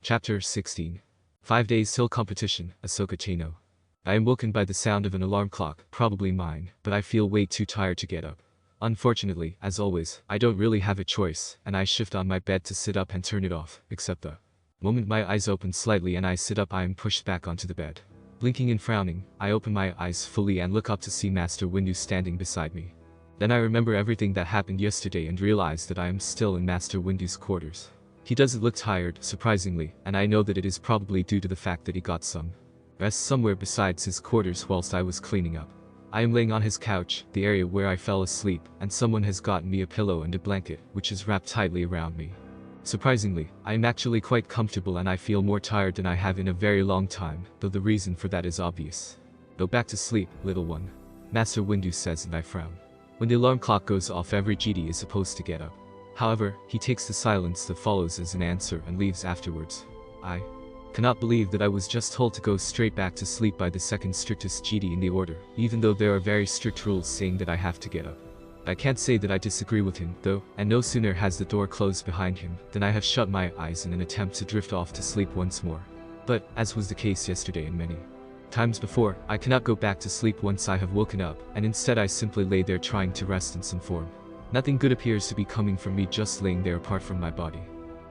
Chapter 16. 5 days till competition, Ahsoka Tano. I am woken by the sound of an alarm clock, probably mine, but I feel way too tired to get up. Unfortunately, as always, I don't really have a choice, and I shift on my bed to sit up and turn it off, except the moment my eyes open slightly and I sit up I am pushed back onto the bed. Blinking and frowning, I open my eyes fully and look up to see Master Windu standing beside me. Then I remember everything that happened yesterday and realize that I am still in Master Windu's quarters. He doesn't look tired, surprisingly, and I know that it is probably due to the fact that he got some rest somewhere besides his quarters whilst I was cleaning up. I am laying on his couch, the area where I fell asleep, and someone has gotten me a pillow and a blanket, which is wrapped tightly around me. Surprisingly, I am actually quite comfortable and I feel more tired than I have in a very long time, though the reason for that is obvious. Go back to sleep, little one, Master Windu says, and I frown. When the alarm clock goes off, every Jedi is supposed to get up. However, he takes the silence that follows as an answer and leaves afterwards. I cannot believe that I was just told to go straight back to sleep by the second strictest Jedi in the order, even though there are very strict rules saying that I have to get up. I can't say that I disagree with him, though, and no sooner has the door closed behind him than I have shut my eyes in an attempt to drift off to sleep once more. But, as was the case yesterday and many times before, I cannot go back to sleep once I have woken up, and instead I simply lay there trying to rest in some form. Nothing good appears to be coming from me just laying there apart from my body.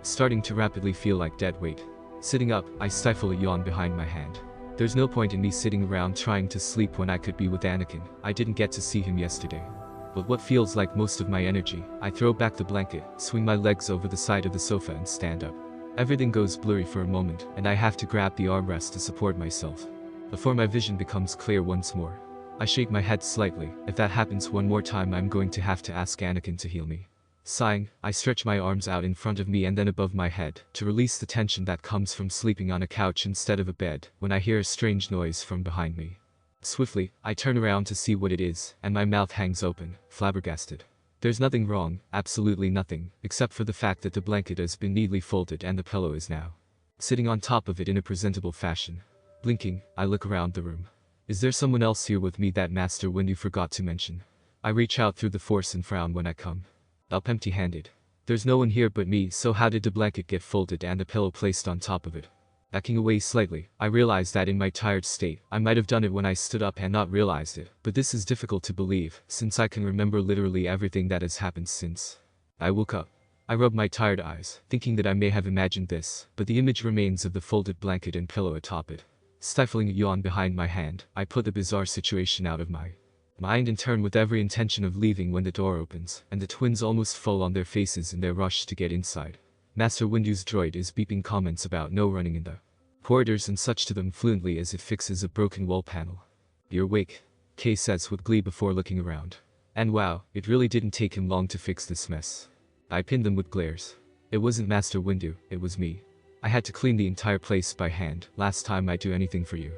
Starting to rapidly feel like dead weight. Sitting up, I stifle a yawn behind my hand. There's no point in me sitting around trying to sleep when I could be with Anakin. I didn't get to see him yesterday. But what feels like most of my energy, I throw back the blanket, swing my legs over the side of the sofa and stand up. Everything goes blurry for a moment, and I have to grab the armrest to support myself before my vision becomes clear once more. I shake my head slightly. If that happens one more time, I'm going to have to ask Anakin to heal me. Sighing, I stretch my arms out in front of me and then above my head, to release the tension that comes from sleeping on a couch instead of a bed, when I hear a strange noise from behind me. Swiftly, I turn around to see what it is, and my mouth hangs open, flabbergasted. There's nothing wrong, absolutely nothing, except for the fact that the blanket has been neatly folded and the pillow is now sitting on top of it in a presentable fashion. Blinking, I look around the room. Is there someone else here with me that Master Windu forgot to mention? I reach out through the force and frown when I come up empty-handed. There's no one here but me, so how did the blanket get folded and the pillow placed on top of it? Backing away slightly, I realize that in my tired state, I might have done it when I stood up and not realized it, but this is difficult to believe, since I can remember literally everything that has happened since I woke up. I rub my tired eyes, thinking that I may have imagined this, but the image remains of the folded blanket and pillow atop it. Stifling a yawn behind my hand, I put the bizarre situation out of my mind and turn with every intention of leaving when the door opens, and the twins almost fall on their faces in their rush to get inside. Master Windu's droid is beeping comments about no running in the corridors and such to them fluently as it fixes a broken wall panel. "You're awake," Kay says with glee before looking around. And wow, it really didn't take him long to fix this mess. I pinned them with glares. It wasn't Master Windu, it was me. I had to clean the entire place by hand, last time I do anything for you.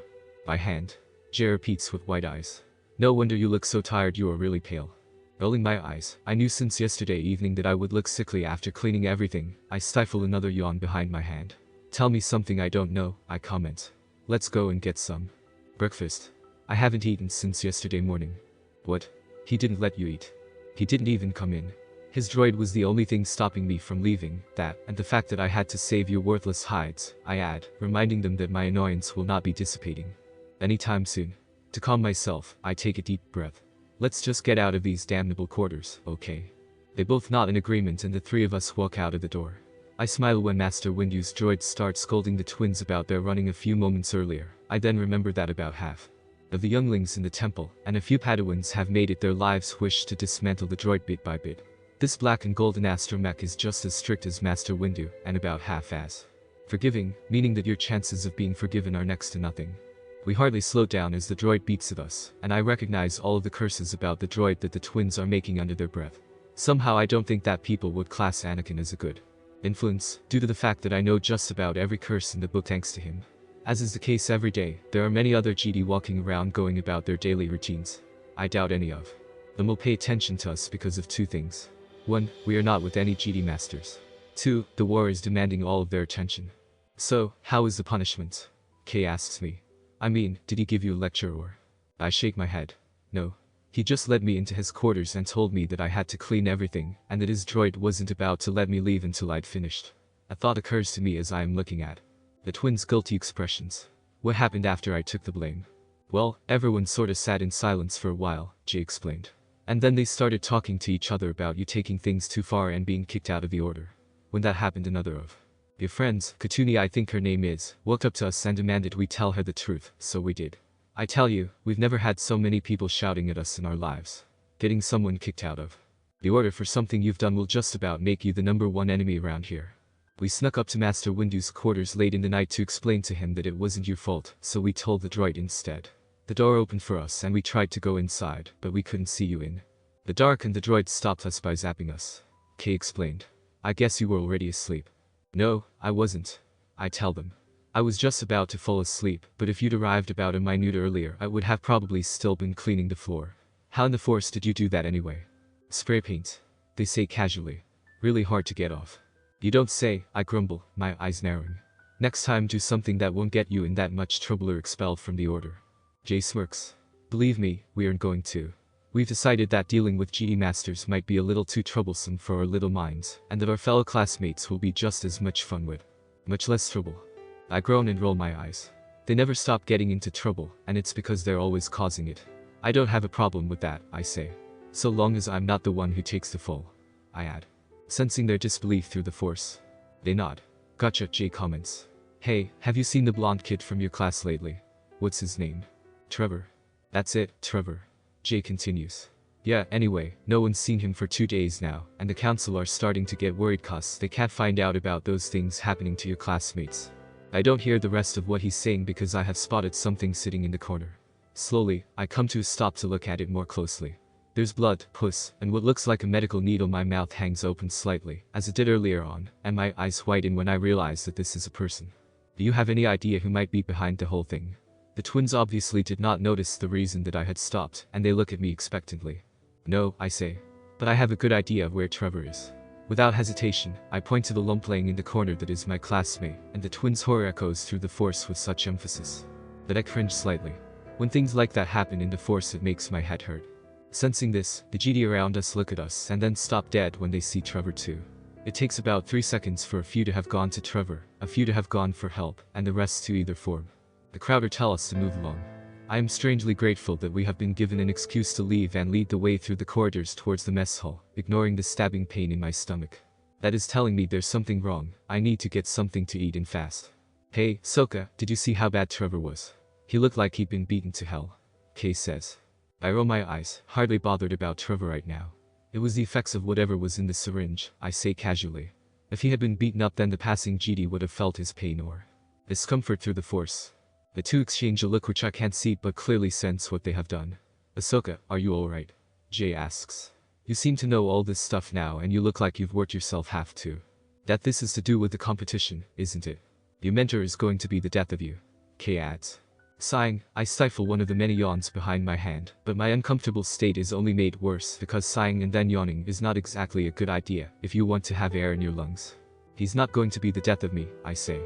By hand? Jay repeats with wide eyes. No wonder you look so tired, you are really pale. Rolling my eyes, I knew since yesterday evening that I would look sickly after cleaning everything. I stifle another yawn behind my hand. Tell me something I don't know, I comment. Let's go and get some breakfast. I haven't eaten since yesterday morning. What? He didn't let you eat? He didn't even come in? His droid was the only thing stopping me from leaving, that, and the fact that I had to save your worthless hides, I add, reminding them that my annoyance will not be dissipating anytime soon. To calm myself, I take a deep breath. Let's just get out of these damnable quarters, okay? They both nod in agreement and the three of us walk out of the door. I smile when Master Windu's droid starts scolding the twins about their running a few moments earlier. I then remember that about half of the younglings in the temple, and a few Padawans have made it their lives' wish to dismantle the droid bit by bit. This black and golden astromech is just as strict as Master Windu, and about half as forgiving, meaning that your chances of being forgiven are next to nothing. We hardly slow down as the droid beats at us, and I recognize all of the curses about the droid that the twins are making under their breath. Somehow I don't think that people would class Anakin as a good influence, due to the fact that I know just about every curse in the book thanks to him. As is the case every day, there are many other Jedi walking around going about their daily routines. I doubt any of them will pay attention to us because of two things. 1. We are not with any Jedi masters. 2. The war is demanding all of their attention. So, how is the punishment? Kay asks me. I mean, did he give you a lecture or? I shake my head. No. He just led me into his quarters and told me that I had to clean everything, and that his droid wasn't about to let me leave until I'd finished. A thought occurs to me as I am looking at The twins' guilty expressions. What happened after I took the blame? Well, everyone sorta sat in silence for a while, Jay explained. And then they started talking to each other about you taking things too far and being kicked out of the order. When that happened, another of your friends, Katuni I think her name is, walked up to us and demanded we tell her the truth, so we did. I tell you, we've never had so many people shouting at us in our lives. Getting someone kicked out of the order for something you've done will just about make you the #1 enemy around here. We snuck up to Master Windu's quarters late in the night to explain to him that it wasn't your fault, so we told the droid instead. The door opened for us and we tried to go inside, but we couldn't see you in the dark and the droid stopped us by zapping us. Kay explained. I guess you were already asleep. No, I wasn't. I tell them. I was just about to fall asleep, but if you'd arrived about a minute earlier I would have probably still been cleaning the floor. How in the Force did you do that anyway? Spray paint. They say casually. Really hard to get off. You don't say, I grumble, my eyes narrowing. Next time do something that won't get you in that much trouble or expelled from the order. Jay smirks. Believe me, we aren't going to. We've decided that dealing with GE Masters might be a little too troublesome for our little minds, and that our fellow classmates will be just as much fun with. Much less trouble. I groan and roll my eyes. They never stop getting into trouble, and it's because they're always causing it. I don't have a problem with that, I say. So long as I'm not the one who takes the fall. I add. Sensing their disbelief through the Force. They nod. Gotcha, Jay comments. Hey, have you seen the blonde kid from your class lately? What's his name? Trevor. That's it, Trevor. Jay continues. Yeah, anyway, no one's seen him for 2 days now, and the council are starting to get worried cause they can't find out about those things happening to your classmates. I don't hear the rest of what he's saying because I have spotted something sitting in the corner. Slowly, I come to a stop to look at it more closely. There's blood, pus, and what looks like a medical needle. My mouth hangs open slightly, as it did earlier on, and my eyes widen when I realize that this is a person. Do you have any idea who might be behind the whole thing? The twins obviously did not notice the reason that I had stopped, and they look at me expectantly. No, I say. But I have a good idea of where Trevor is. Without hesitation, I point to the lump laying in the corner that is my classmate, and the twins' horror echoes through the Force with such emphasis that I cringe slightly. When things like that happen in the Force, it makes my head hurt. Sensing this, the GD around us look at us and then stop dead when they see Trevor too. It takes about 3 seconds for a few to have gone to Trevor, a few to have gone for help, and the rest to either form. The crowd tell us to move along. I am strangely grateful that we have been given an excuse to leave and lead the way through the corridors towards the mess hall, ignoring the stabbing pain in my stomach. That is telling me there's something wrong. I need to get something to eat and fast. Hey, Ahsoka, did you see how bad Trevor was? He looked like he'd been beaten to hell. Kay says. I roll my eyes, hardly bothered about Trevor right now. It was the effects of whatever was in the syringe, I say casually. If he had been beaten up, then the passing GD would have felt his pain or discomfort through the Force. The two exchange a look which I can't see but clearly sense what they have done. Ahsoka, are you alright? Jay asks. You seem to know all this stuff now and you look like you've worked yourself half to. That this is to do with the competition, isn't it? Your mentor is going to be the death of you. Kay adds. Sighing, I stifle one of the many yawns behind my hand, but my uncomfortable state is only made worse because sighing and then yawning is not exactly a good idea if you want to have air in your lungs. He's not going to be the death of me, I say.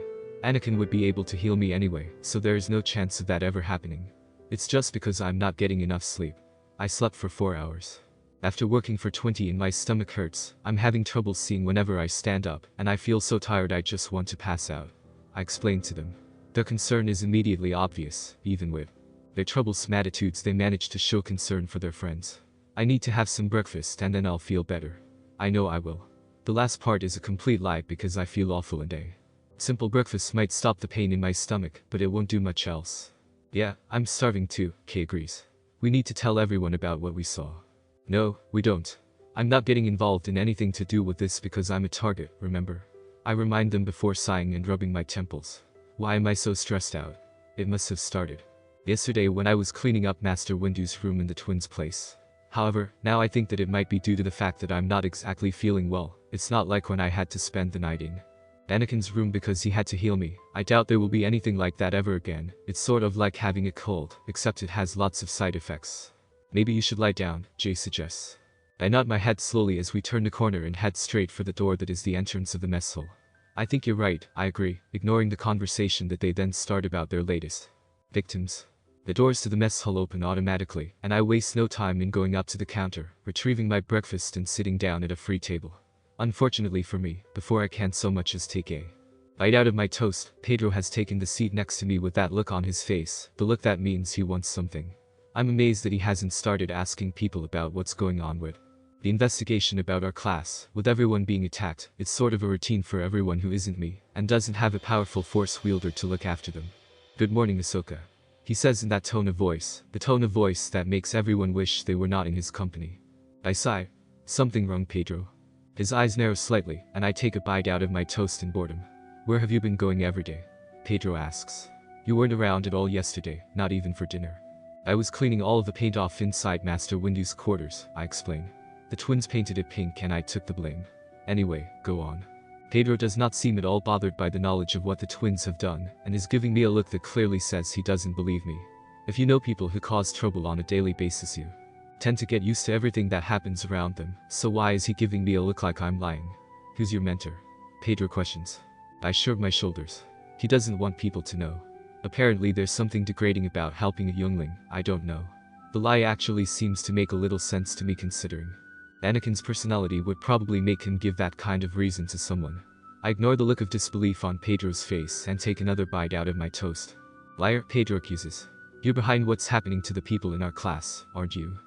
Anakin would be able to heal me anyway, so there is no chance of that ever happening. It's just because I'm not getting enough sleep. I slept for 4 hours. After working for 20 and my stomach hurts, I'm having trouble seeing whenever I stand up, and I feel so tired I just want to pass out. I explain to them. Their concern is immediately obvious, even with their troublesome attitudes they manage to show concern for their friends. I need to have some breakfast and then I'll feel better. I know I will. The last part is a complete lie because I feel awful and a simple breakfast might stop the pain in my stomach, but it won't do much else. Yeah, I'm starving too, Kay agrees. We need to tell everyone about what we saw. No, we don't. I'm not getting involved in anything to do with this because I'm a target, remember? I remind them before sighing and rubbing my temples. Why am I so stressed out? It must have started yesterday when I was cleaning up Master Windu's room in the twins' place. However, now I think that it might be due to the fact that I'm not exactly feeling well. It's not like when I had to spend the night in Anakin's room because he had to heal me. I doubt there will be anything like that ever again. It's sort of like having a cold, except it has lots of side effects. Maybe you should lie down, Jay suggests. I nod my head slowly as we turn the corner and head straight for the door that is the entrance of the mess hall. I think you're right, I agree, ignoring the conversation that they then start about their latest victims. The doors to the mess hall open automatically, and I waste no time in going up to the counter, retrieving my breakfast and sitting down at a free table. Unfortunately for me, before I can so much as take a Bite out of my toast. Pedro has taken the seat next to me with that look on his face, the look that means he wants something. I'm amazed that he hasn't started asking people about what's going on with the investigation about our class. With everyone being attacked, it's sort of a routine for everyone who isn't me, and doesn't have a powerful force wielder to look after them. Good morning, Ahsoka. He says in that tone of voice, the tone of voice that makes everyone wish they were not in his company. I sigh. Something wrong, Pedro? His eyes narrow slightly, and I take a bite out of my toast in boredom. Where have you been going every day? Pedro asks. You weren't around at all yesterday, not even for dinner. I was cleaning all of the paint off inside Master Windu's quarters, I explain. The twins painted it pink and I took the blame. Anyway, go on. Pedro does not seem at all bothered by the knowledge of what the twins have done, and is giving me a look that clearly says he doesn't believe me. If you know people who cause trouble on a daily basis, you tend to get used to everything that happens around them, so why is he giving me a look like I'm lying? Who's your mentor? Pedro questions. I shrug my shoulders. He doesn't want people to know. Apparently there's something degrading about helping a youngling, I don't know. The lie actually seems to make a little sense to me considering Anakin's personality would probably make him give that kind of reason to someone. I ignore the look of disbelief on Pedro's face and take another bite out of my toast. Liar, Pedro accuses. You're behind what's happening to the people in our class, aren't you?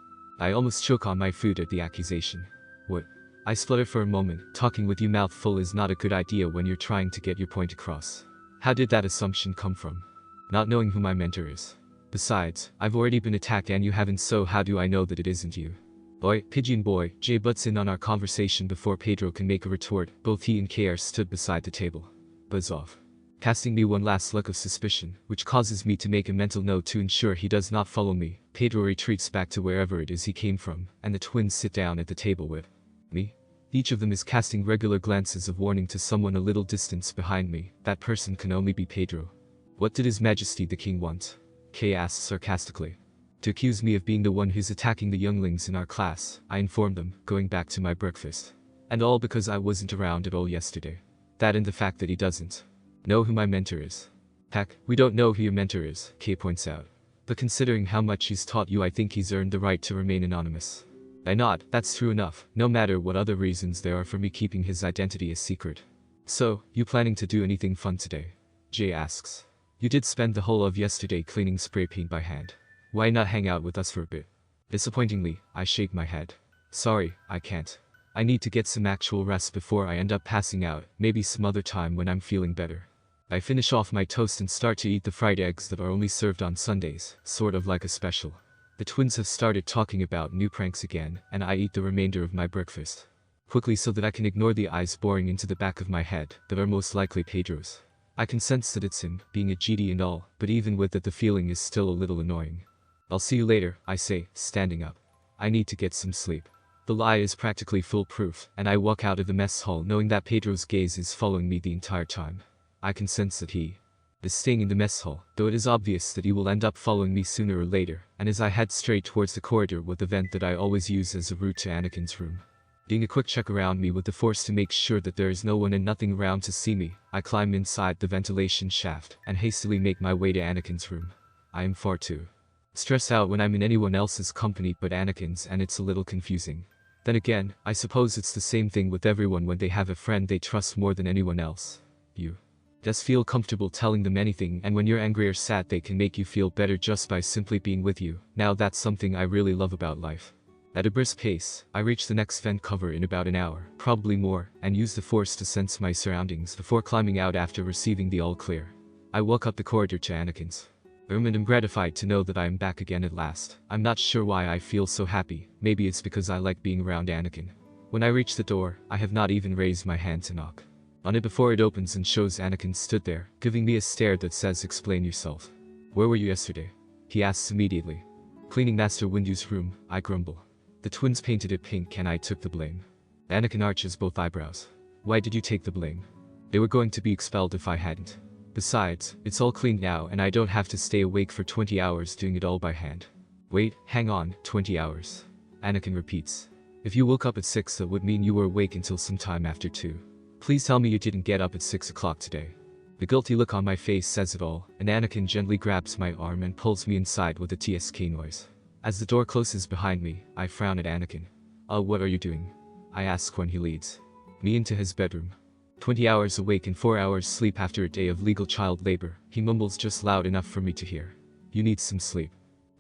I almost choke on my food at the accusation. What? I splutter for a moment. Talking with you mouth full is not a good idea when you're trying to get your point across. How did that assumption come from? Not knowing who my mentor is. Besides, I've already been attacked and you haven't, so how do I know that it isn't you? Boy, pigeon boy, Jay butts in on our conversation before Pedro can make a retort. Both he and KR stood beside the table. Buzz off. Casting me one last look of suspicion, which causes me to make a mental note to ensure he does not follow me. Pedro retreats back to wherever it is he came from, and the twins sit down at the table with me. Each of them is casting regular glances of warning to someone a little distance behind me. That person can only be Pedro. What did His Majesty the King want? Kay asks sarcastically. To accuse me of being the one who's attacking the younglings in our class, I inform them, going back to my breakfast. And all because I wasn't around at all yesterday. That and the fact that he doesn't know who my mentor is. Heck, we don't know who your mentor is, Kay points out. But considering how much he's taught you, I think he's earned the right to remain anonymous. I nod. That's true enough, no matter what other reasons there are for me keeping his identity a secret. So, you planning to do anything fun today? Jay asks. You did spend the whole of yesterday cleaning spray paint by hand. Why not hang out with us for a bit? Disappointingly, I shake my head. Sorry, I can't. I need to get some actual rest before I end up passing out, maybe some other time when I'm feeling better. I finish off my toast and start to eat the fried eggs that are only served on Sundays, sort of like a special. The twins have started talking about new pranks again, and I eat the remainder of my breakfast quickly so that I can ignore the eyes boring into the back of my head that are most likely Pedro's. I can sense that it's him, being a GD and all, but even with it the feeling is still a little annoying. I'll see you later, I say, standing up. I need to get some sleep. The lie is practically foolproof, and I walk out of the mess hall knowing that Pedro's gaze is following me the entire time. I can sense that he is staying in the mess hall, though it is obvious that he will end up following me sooner or later, and as I head straight towards the corridor with the vent that I always use as a route to Anakin's room. Doing a quick check around me with the force to make sure that there is no one and nothing around to see me, I climb inside the ventilation shaft and hastily make my way to Anakin's room. I am far too stressed out when I'm in anyone else's company but Anakin's, and it's a little confusing. Then again, I suppose it's the same thing with everyone when they have a friend they trust more than anyone else. You just feel comfortable telling them anything, and when you're angry or sad they can make you feel better just by simply being with you. Now that's something I really love about life. At a brisk pace, I reach the next vent cover in about an hour, probably more, and use the force to sense my surroundings before climbing out after receiving the all clear. I walk up the corridor to Anakin's room and am gratified to know that I am back again at last. I'm not sure why I feel so happy, maybe it's because I like being around Anakin. When I reach the door, I have not even raised my hand to knock on it before it opens and shows Anakin stood there, giving me a stare that says, "Explain yourself." "Where were you yesterday?" he asks immediately. "Cleaning Master Windu's room," I grumble. "The twins painted it pink and I took the blame." Anakin arches both eyebrows. "Why did you take the blame? They were going to be expelled if I hadn't. Besides, it's all cleaned now and I don't have to stay awake for 20 hours doing it all by hand." "Wait, hang on, 20 hours. Anakin repeats. "If you woke up at 6 that would mean you were awake until sometime after 2. Please tell me you didn't get up at 6 o'clock today." The guilty look on my face says it all, and Anakin gently grabs my arm and pulls me inside with a TSK noise. As the door closes behind me, I frown at Anakin. "What are you doing?" I ask when he leads me into his bedroom. 20 hours awake and 4 hours sleep after a day of legal child labor, he mumbles just loud enough for me to hear. You need some sleep.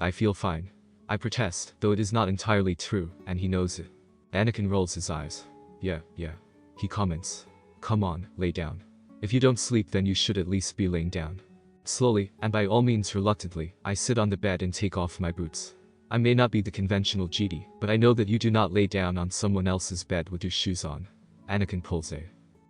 I feel fine. I protest, though it is not entirely true, and he knows it. Anakin rolls his eyes. Yeah. He comments. Come on, lay down. If you don't sleep then you should at least be laying down. Slowly, and by all means reluctantly, I sit on the bed and take off my boots. I may not be the conventional Jedi, but I know that you do not lay down on someone else's bed with your shoes on. Anakin pulls a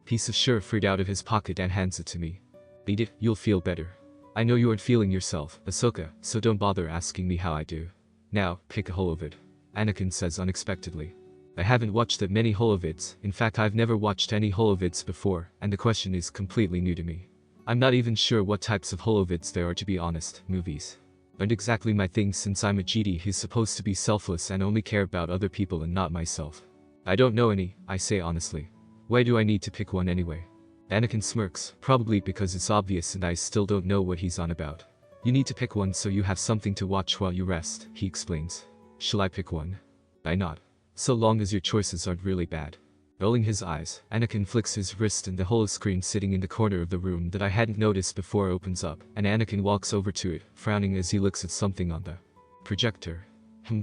piece of sure fruit out of his pocket and hands it to me. Eat it, you'll feel better. I know you aren't feeling yourself, Ahsoka, so don't bother asking me how I do. Now, pick a holovid. Anakin says unexpectedly. I haven't watched that many holovids, in fact I've never watched any holovids before, and the question is completely new to me. I'm not even sure what types of holovids there are, to be honest. Movies aren't exactly my thing since I'm a Jedi who's supposed to be selfless and only care about other people and not myself. I don't know any, I say honestly. Why do I need to pick one anyway? Anakin smirks, probably because it's obvious and I still don't know what he's on about. You need to pick one so you have something to watch while you rest, he explains. Shall I pick one? I nod. So long as your choices aren't really bad. Rolling his eyes, Anakin flicks his wrist and the holoscreen sitting in the corner of the room that I hadn't noticed before opens up, and Anakin walks over to it, frowning as he looks at something on the projector.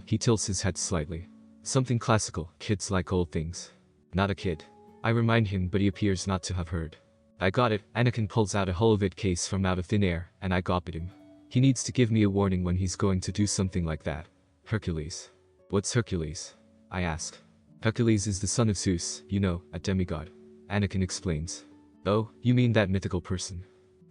He tilts his head slightly. Something classical, kids like old things. Not a kid. I remind him but he appears not to have heard. I got it. Anakin pulls out a holovid case from out of thin air, and I gawp at him. He needs to give me a warning when he's going to do something like that. Hercules. What's Hercules? I ask. Hercules is the son of Zeus, you know, a demigod. Anakin explains. Oh, you mean that mythical person?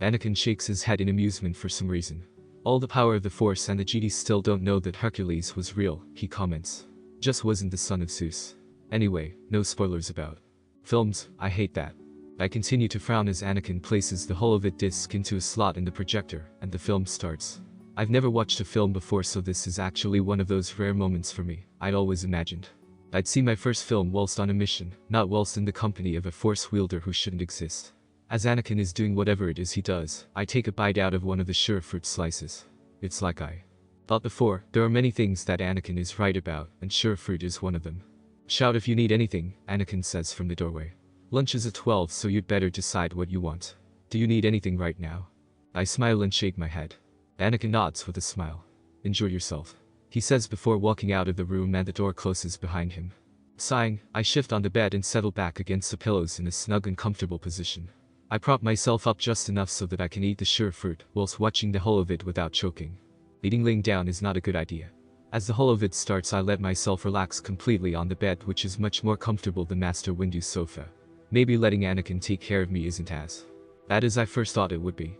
Anakin shakes his head in amusement for some reason. All the power of the Force and the Jedi still don't know that Hercules was real, he comments. Just wasn't the son of Zeus. Anyway, no spoilers about films, I hate that. I continue to frown as Anakin places the holovid disc into a slot in the projector, and the film starts. I've never watched a film before, so this is actually one of those rare moments for me. I'd always imagined I'd see my first film whilst on a mission, not whilst in the company of a Force wielder who shouldn't exist. As Anakin is doing whatever it is he does, I take a bite out of one of the sure fruit slices. It's like I thought before, there are many things that Anakin is right about, and sure fruit is one of them. Shout if you need anything, Anakin says from the doorway. Lunch is at 12, so you'd better decide what you want. Do you need anything right now? I smile and shake my head. Anakin nods with a smile. Enjoy yourself, he says before walking out of the room, and the door closes behind him. Sighing, I shift on the bed and settle back against the pillows in a snug and comfortable position. I prop myself up just enough so that I can eat the sure fruit whilst watching the holovid without choking. Eating laying down is not a good idea. As the holovid starts, I let myself relax completely on the bed, which is much more comfortable than Master Windu's sofa. Maybe letting Anakin take care of me isn't as bad as I first thought it would be.